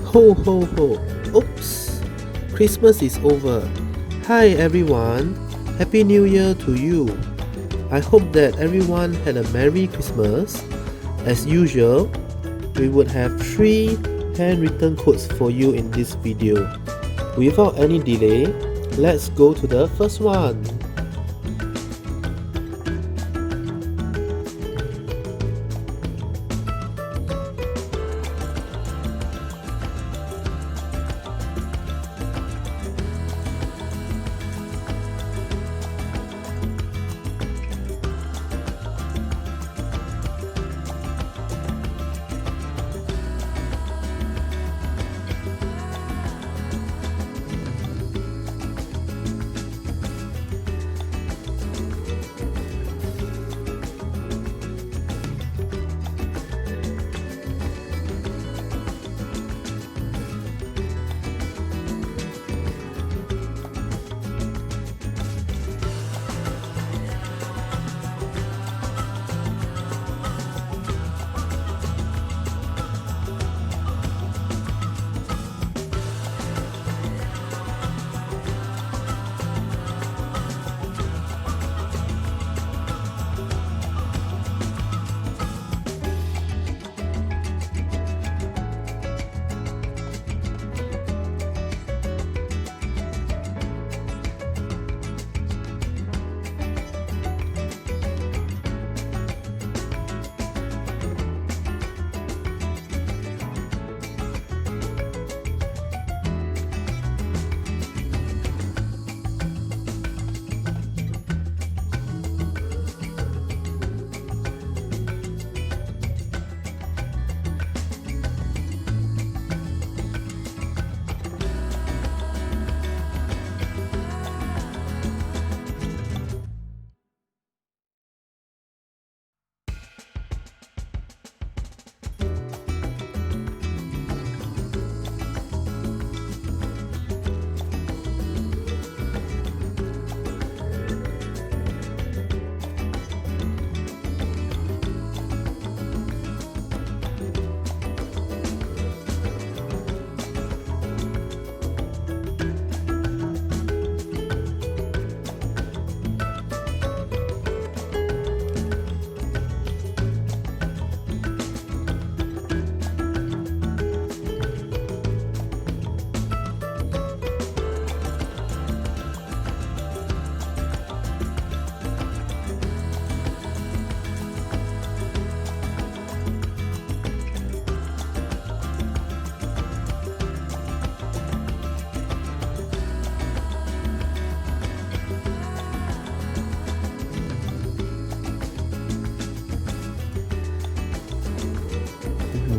Ho ho ho! Oops! Christmas is over. Hi everyone! Happy New Year to you! I hope that everyone had a Merry Christmas. As usual, we would have 3 handwritten quotes for you in this video. Without any delay, let's go to the first one.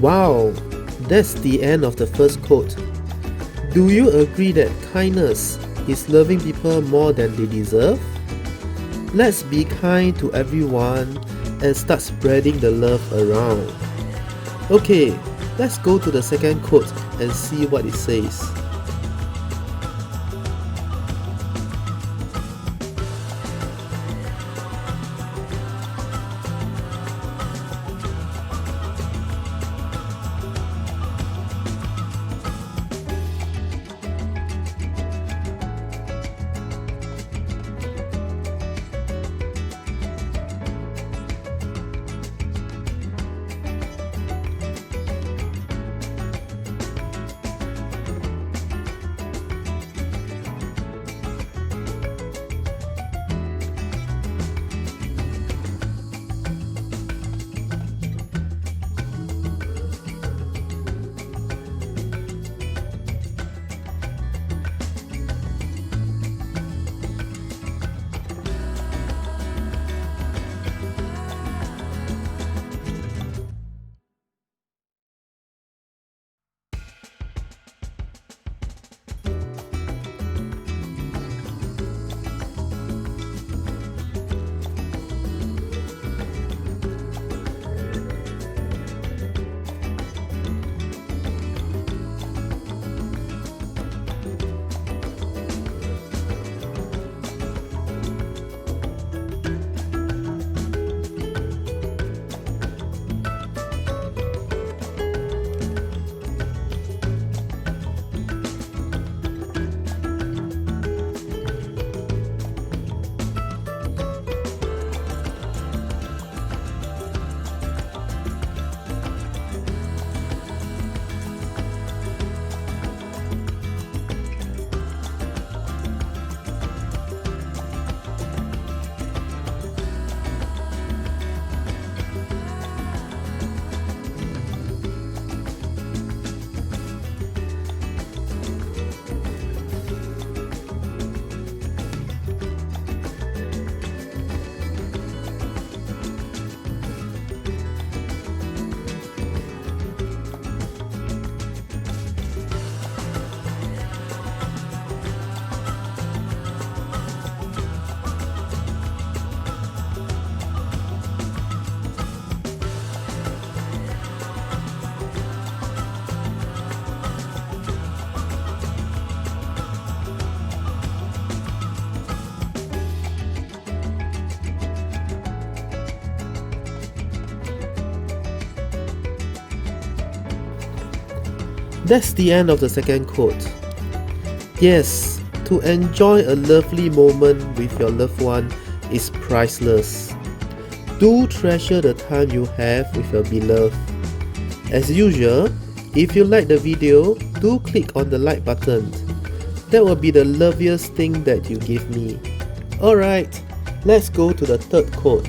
Wow, that's the end of the first quote. Do you agree that kindness is loving people more than they deserve? Let's be kind to everyone and start spreading the love around. Okay, let's go to the second quote and see what it says. That's the end of the second quote. Yes, to enjoy a lovely moment with your loved one is priceless. Do treasure the time you have with your beloved. As usual, if you like the video, do click on the like button. That will be the loveliest thing that you give me. Alright, let's go to the third quote.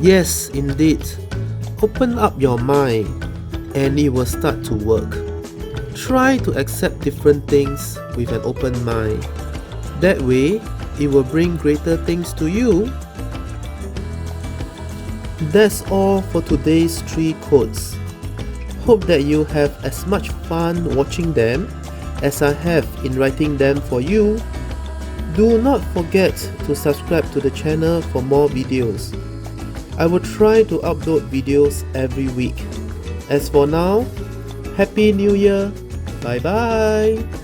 Yes, indeed. Open up your mind and it will start to work. Try to accept different things with an open mind. That way, it will bring greater things to you. That's all for today's 3 quotes. Hope that you have as much fun watching them as I have in writing them for you. Do not forget to subscribe to the channel for more videos. I will try to upload videos every week. As for now, Happy New Year! Bye bye!